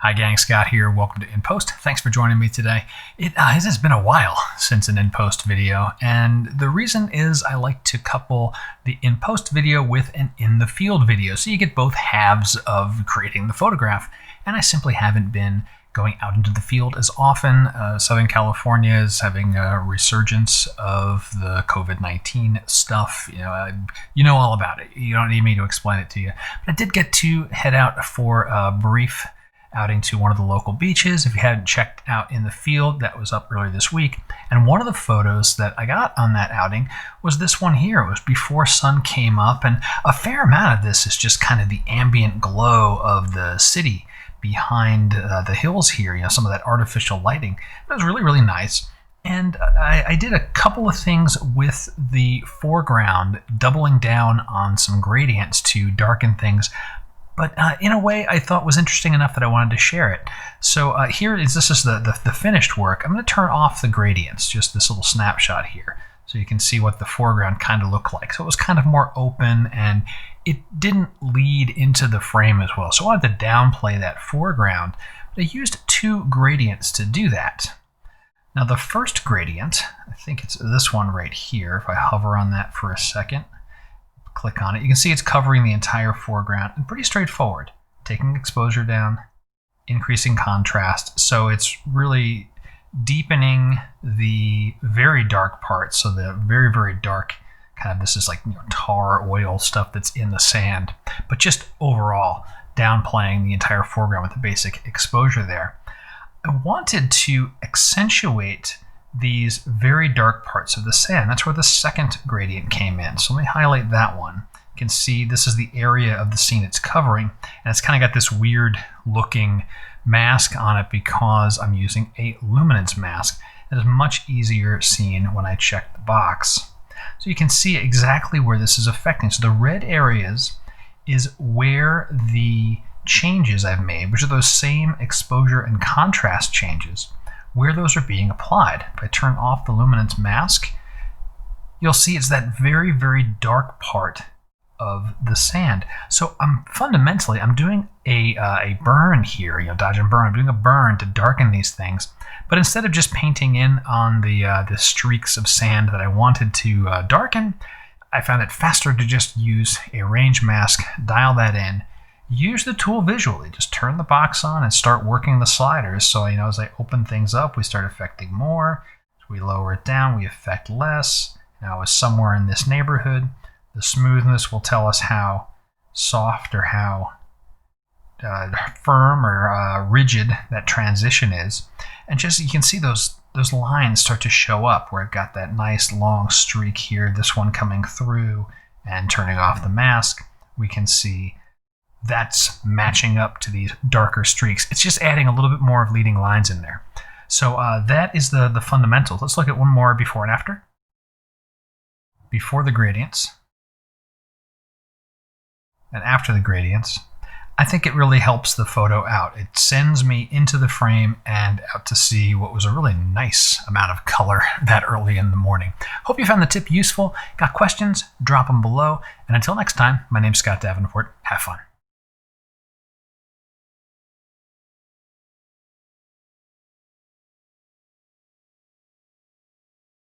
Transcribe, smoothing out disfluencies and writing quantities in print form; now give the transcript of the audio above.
Hi gang, Scott here. Welcome to In Post. Thanks for joining me today. It has been a while since an In Post video, and the reason is I like to couple the In Post video with an In the Field video, so you get both halves of creating the photograph, and I simply haven't been going out into the field as often. Southern California is having a resurgence of the COVID-19 stuff. You know all about it. You don't need me to explain it to you. But I did get to head out for a brief outing to one of the local beaches. If you hadn't checked out In the Field, that was up earlier this week. And one of the photos that I got on that outing was this one here. It was before sun came up, and a fair amount of this is just kind of the ambient glow of the city behind the hills here, some of that artificial lighting. It was really, really nice. And I did a couple of things with the foreground, doubling down on some gradients to darken things, but in a way I thought was interesting enough that I wanted to share it. So this is the finished work. I'm going to turn off the gradients, just this little snapshot here, so you can see what the foreground kind of looked like. So it was kind of more open, and it didn't lead into the frame as well. So I wanted to downplay that foreground, but I used two gradients to do that. Now the first gradient, I think it's this one right here. If I hover on that for a second, click on it, you can see it's covering the entire foreground, and pretty straightforward. Taking exposure down, increasing contrast, so it's really deepening the very dark parts. So the very, very dark kind of, this is like tar oil stuff that's in the sand, but just overall downplaying the entire foreground with the basic exposure there. I wanted to accentuate these very dark parts of the sand. That's where the second gradient came in. So let me highlight that one. You can see this is the area of the scene it's covering, and it's kind of got this weird looking mask on it because I'm using a luminance mask. It is much easier seen when I check the box. So you can see exactly where this is affecting. So the red areas is where the changes I've made, which are those same exposure and contrast changes, where those are being applied. If I turn off the luminance mask, you'll see it's that very, very dark part of the sand. So fundamentally, I'm doing a burn here, dodge and burn. I'm doing a burn to darken these things. But instead of just painting in on the streaks of sand that I wanted to darken, I found it faster to just use a range mask, dial that in, use the tool visually, just turn the box on and start working the sliders. So, as I open things up, we start affecting more. As we lower it down, we affect less. Now it's somewhere in this neighborhood. The smoothness will tell us how soft or how firm or rigid that transition is. And just, you can see those lines start to show up where I've got that nice long streak here, this one coming through, and turning off the mask, we can see that's matching up to these darker streaks. It's just adding a little bit more of leading lines in there. So that is the fundamentals. Let's look at one more before and after. Before the gradients and after the gradients. I think it really helps the photo out. It sends me into the frame and out to see what was a really nice amount of color that early in the morning. Hope you found the tip useful. Got questions? Drop them below. And until next time, my name's Scott Davenport. Have fun.